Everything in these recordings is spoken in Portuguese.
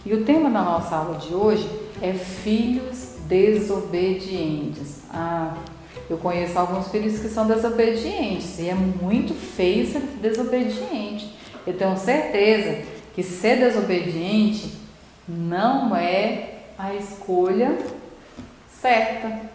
E o tema da nossa aula de hoje é filhos desobedientes. Eu conheço alguns filhos que são desobedientes e é muito feio ser desobediente. Eu tenho certeza que ser desobediente não é a escolha certa.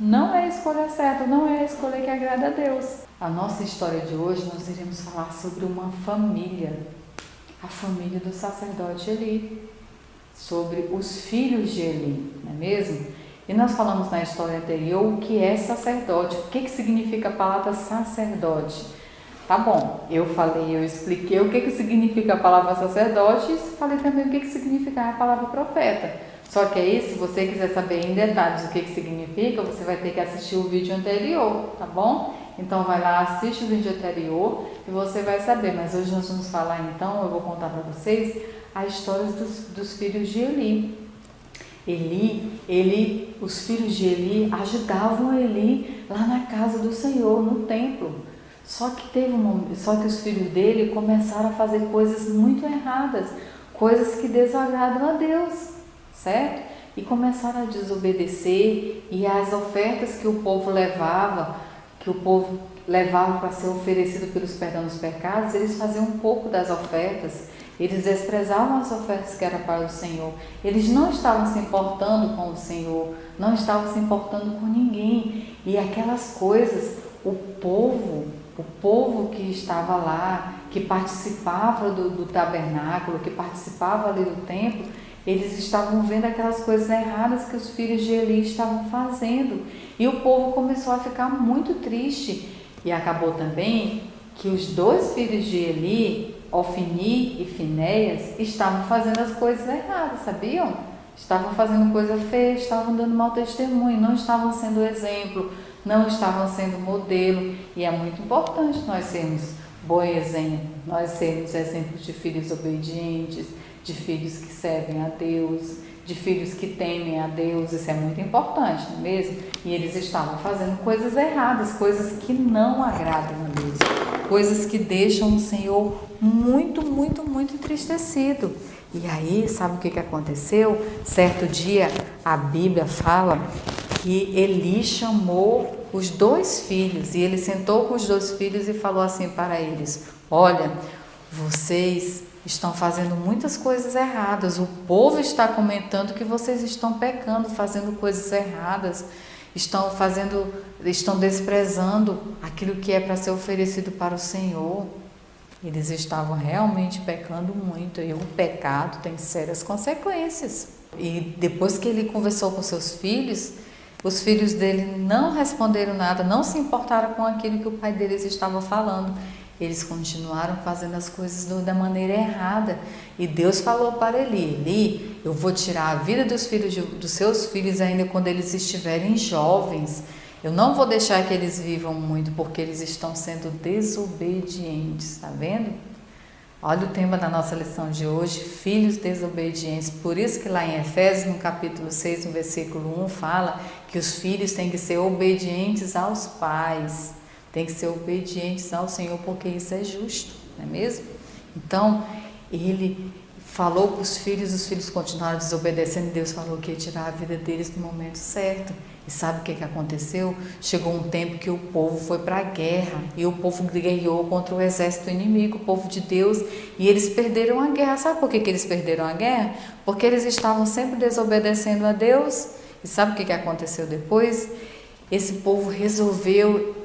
Não é a escolha certa, não é a escolha que agrada a Deus. A nossa história de hoje, nós iremos falar sobre uma família, a família do sacerdote Eli, sobre os filhos de Eli, não é mesmo? E nós falamos na história anterior o que é sacerdote, o que significa a palavra sacerdote. Tá bom, eu expliquei o que significa a palavra sacerdote e falei também o que significa a palavra profeta. Só que aí, se você quiser saber em detalhes o que significa, você vai ter que assistir o vídeo anterior, tá bom? Então vai lá, assiste o vídeo anterior e você vai saber. Mas hoje nós vamos falar então, eu vou contar para vocês a história dos filhos de Eli. Os filhos de Eli ajudavam Eli lá na casa do Senhor, no templo. Só que os filhos dele começaram a fazer coisas muito erradas, coisas que desagradam a Deus, certo? E começaram a desobedecer, e as ofertas que o povo levava para ser oferecido pelos perdão dos pecados, eles faziam um pouco das ofertas, eles desprezavam as ofertas que eram para o Senhor, eles não estavam se importando com o Senhor, não estavam se importando com ninguém, e aquelas coisas, o povo que estava lá, que participava do tabernáculo, que participava ali do templo, eles estavam vendo aquelas coisas erradas que os filhos de Eli estavam fazendo. E o povo começou a ficar muito triste. E acabou também que os dois filhos de Eli, Ofni e Finéias, estavam fazendo as coisas erradas, sabiam? Estavam fazendo coisa feia, estavam dando mau testemunho, não estavam sendo exemplo, não estavam sendo modelo. E é muito importante nós sermos bom exemplo, nós sermos exemplos de filhos obedientes, de filhos que servem a Deus, de filhos que temem a Deus. Isso é muito importante, não é mesmo? E eles estavam fazendo coisas erradas, coisas que não agradam a Deus, coisas que deixam o Senhor muito, muito, muito entristecido. E aí, sabe o que aconteceu? Certo dia, a Bíblia fala que Eli chamou os dois filhos, e ele sentou com os dois filhos e falou assim para eles: olha, vocês estão fazendo muitas coisas erradas, o povo está comentando que vocês estão pecando, fazendo coisas erradas, estão desprezando aquilo que é para ser oferecido para o Senhor. Eles estavam realmente pecando muito, e o pecado tem sérias consequências. E depois que ele conversou com seus filhos, os filhos dele não responderam nada, não se importaram com aquilo que o pai deles estava falando. Eles continuaram fazendo as coisas da maneira errada. E Deus falou para Eli: Eli, eu vou tirar a vida dos seus filhos ainda quando eles estiverem jovens. Eu não vou deixar que eles vivam muito, porque eles estão sendo desobedientes. Está vendo? Olha o tema da nossa lição de hoje: filhos desobedientes. Por isso que lá em Efésios, no capítulo 6, no versículo 1, fala que os filhos têm que ser obedientes aos pais. Tem que ser obedientes ao Senhor, porque isso é justo, não é mesmo? Então, ele falou para os filhos continuaram desobedecendo, e Deus falou que ia tirar a vida deles no momento certo. E sabe o que aconteceu? Chegou um tempo que o povo foi para a guerra, e o povo guerreou contra o exército inimigo, o povo de Deus, e eles perderam a guerra. Sabe por que eles perderam a guerra? Porque eles estavam sempre desobedecendo a Deus. E sabe o que aconteceu depois? Esse povo resolveu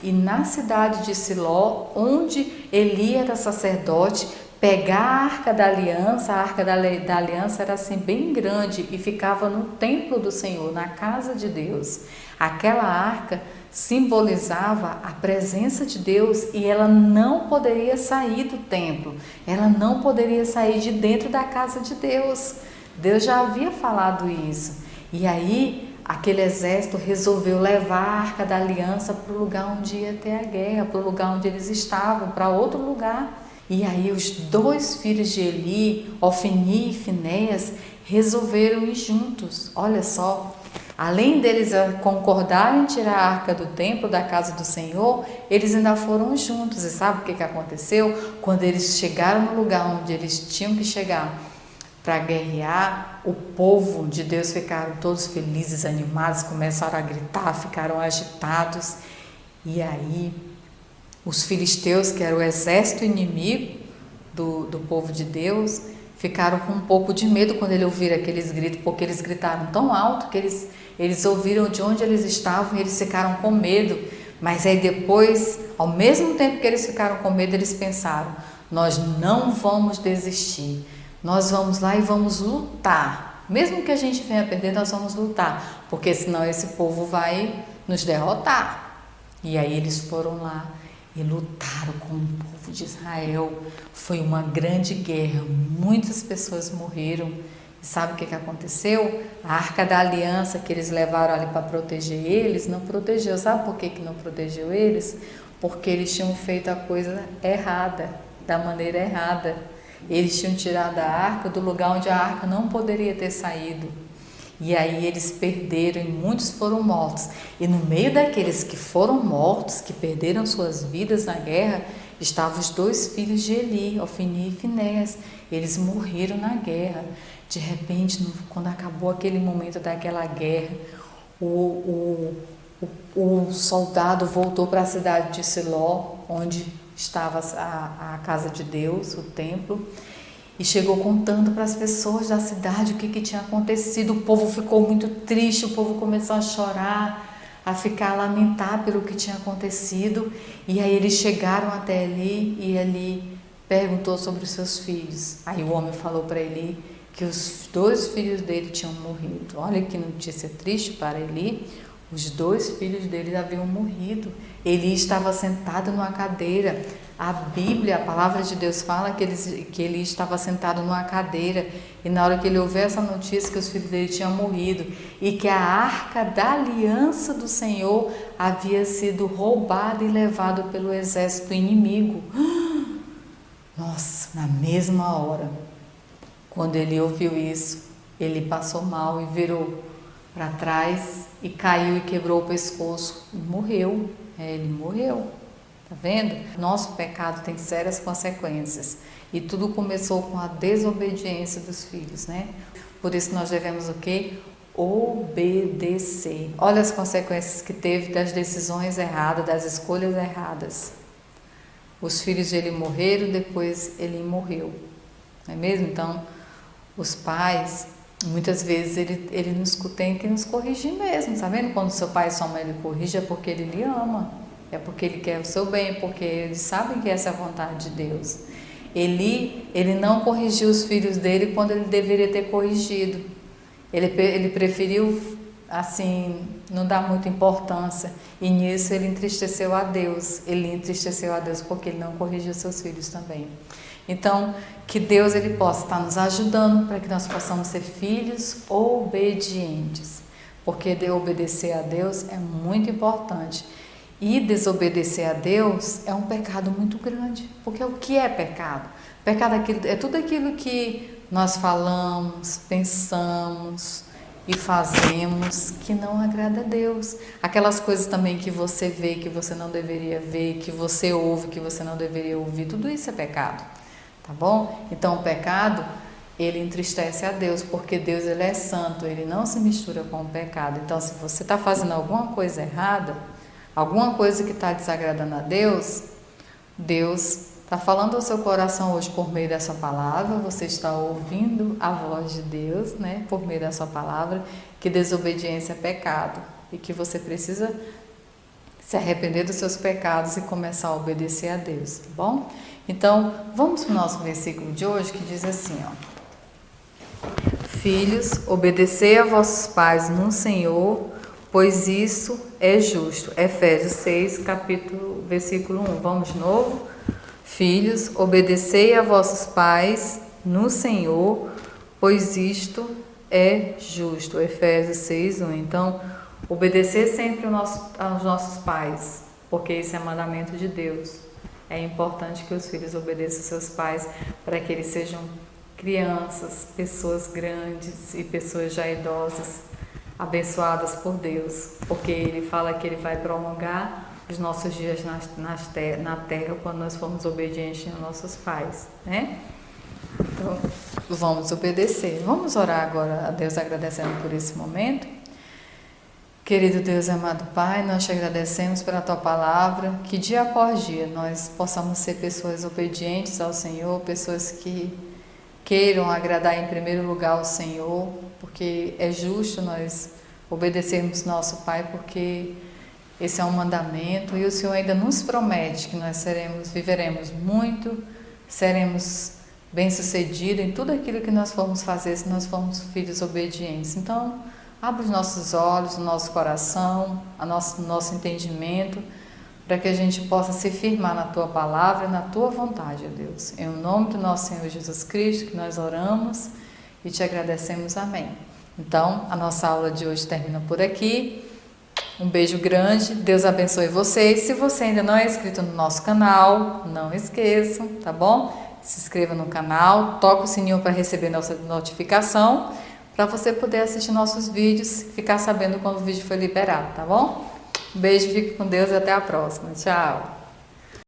ir na cidade de Siló, onde Eli era sacerdote, pegar a arca da aliança. A arca da aliança era assim bem grande e ficava no templo do Senhor, na casa de Deus. Aquela arca simbolizava a presença de Deus, e ela não poderia sair do templo, ela não poderia sair de dentro da casa de Deus. Deus já havia falado isso. E aí aquele exército resolveu levar a arca da aliança para o lugar onde ia ter a guerra, para o lugar onde eles estavam, para outro lugar. E aí os dois filhos de Eli, Ofni e Finéias, resolveram ir juntos. Olha só, além deles concordarem em tirar a arca do templo, da casa do Senhor, eles ainda foram juntos. E sabe o que aconteceu? Quando eles chegaram no lugar onde eles tinham que chegar, para guerrear, o povo de Deus ficaram todos felizes, animados, começaram a gritar, ficaram agitados. E aí, os filisteus, que era o exército inimigo do povo de Deus, ficaram com um pouco de medo quando eles ouviram aqueles gritos, porque eles gritaram tão alto que eles ouviram de onde eles estavam e eles ficaram com medo. Mas aí depois, ao mesmo tempo que eles ficaram com medo, eles pensaram: nós não vamos desistir, nós vamos lá e vamos lutar. Mesmo que a gente venha perder, nós vamos lutar, porque senão esse povo vai nos derrotar. E aí eles foram lá e lutaram com o povo de Israel. Foi uma grande guerra, muitas pessoas morreram. E sabe o que aconteceu? A Arca da Aliança que eles levaram ali para proteger eles, não protegeu. Sabe por que não protegeu eles? Porque eles tinham feito a coisa errada, da maneira errada. Eles tinham tirado a arca do lugar onde a arca não poderia ter saído. E aí eles perderam e muitos foram mortos. E no meio daqueles que foram mortos, que perderam suas vidas na guerra, estavam os 2 filhos de Eli, Ofni e Finéias. Eles morreram na guerra. De repente, quando acabou aquele momento daquela guerra, o soldado voltou para a cidade de Siló, onde estava a casa de Deus, o templo, e chegou contando para as pessoas da cidade o que tinha acontecido. O povo ficou muito triste, o povo começou a chorar, a ficar a lamentar pelo que tinha acontecido. E aí eles chegaram até Eli e Eli perguntou sobre os seus filhos. Aí o homem falou para Eli que os 2 filhos dele tinham morrido. Olha que notícia triste para Eli. Os 2 filhos dele haviam morrido. Eli estava sentado numa cadeira. A Bíblia, a palavra de Deus fala que ele estava sentado numa cadeira. E na hora que ele ouviu essa notícia que os filhos dele tinham morrido e que a arca da aliança do Senhor havia sido roubada e levada pelo exército inimigo. Nossa, na mesma hora, quando ele ouviu isso, ele passou mal e virou para trás e caiu e quebrou o pescoço e morreu. Ele morreu. Tá vendo? Nosso pecado tem sérias consequências. E tudo começou com a desobediência dos filhos, né? Por isso nós devemos o quê? Obedecer. Olha as consequências que teve das decisões erradas, das escolhas erradas. Os filhos dele morreram, depois ele morreu. Não é mesmo? Então, os pais, muitas vezes ele tem que nos corrigir mesmo, tá vendo? Quando seu pai e sua mãe lhe corrigem, é porque ele lhe ama, é porque ele quer o seu bem, porque eles sabem que essa é a vontade de Deus. Ele não corrigiu os filhos dele quando ele deveria ter corrigido. Ele preferiu, assim, não dar muita importância, e nisso ele entristeceu a Deus. Ele entristeceu a Deus porque ele não corrigiu seus filhos também. Então, que Deus ele possa estar nos ajudando para que nós possamos ser filhos obedientes, porque obedecer a Deus é muito importante. E desobedecer a Deus é um pecado muito grande, porque o que é pecado? Pecado é tudo aquilo que nós falamos, pensamos e fazemos que não agrada a Deus. Aquelas coisas também que você vê, que você não deveria ver, que você ouve, que você não deveria ouvir, tudo isso é pecado. Tá bom? Então o pecado, ele entristece a Deus, porque Deus ele é santo, ele não se mistura com o pecado. Então se você está fazendo alguma coisa errada, alguma coisa que está desagradando a Deus, Deus está falando ao seu coração hoje por meio dessa palavra, você está ouvindo a voz de Deus, né, por meio da sua palavra, que desobediência é pecado e que você precisa se arrepender dos seus pecados e começar a obedecer a Deus, tá bom? Então, vamos para o nosso versículo de hoje, que diz assim, ó: Filhos, obedecei a vossos pais no Senhor, pois isso é justo. Efésios 6, versículo 1. Vamos de novo? Filhos, obedecei a vossos pais no Senhor, pois isto é justo. Efésios 6, 1. Então, obedecer sempre aos nossos pais, porque esse é mandamento de Deus. É importante que os filhos obedeçam seus pais para que eles sejam crianças, pessoas grandes e pessoas já idosas, abençoadas por Deus, porque Ele fala que Ele vai prolongar os nossos dias na terra quando nós formos obedientes aos nossos pais, né? Então, Vamos obedecer. Vamos orar agora a Deus agradecendo por esse momento. Querido Deus, amado Pai, nós te agradecemos pela Tua palavra, que dia após dia nós possamos ser pessoas obedientes ao Senhor, pessoas que queiram agradar em primeiro lugar ao Senhor, porque é justo nós obedecermos nosso Pai, porque esse é um mandamento e o Senhor ainda nos promete que nós viveremos muito, seremos bem-sucedidos em tudo aquilo que nós formos fazer se nós formos filhos obedientes. Então, abre os nossos olhos, o nosso coração, nosso entendimento, para que a gente possa se firmar na Tua palavra, na Tua vontade, ó Deus. Em nome do nosso Senhor Jesus Cristo, que nós oramos e te agradecemos. Amém. Então, a nossa aula de hoje termina por aqui. Um beijo grande, Deus abençoe vocês. Se você ainda não é inscrito no nosso canal, não esqueçam, tá bom? Se inscreva no canal, toca o sininho para receber nossa notificação, para você poder assistir nossos vídeos e ficar sabendo quando o vídeo foi liberado, tá bom? Um beijo, fique com Deus e até a próxima. Tchau!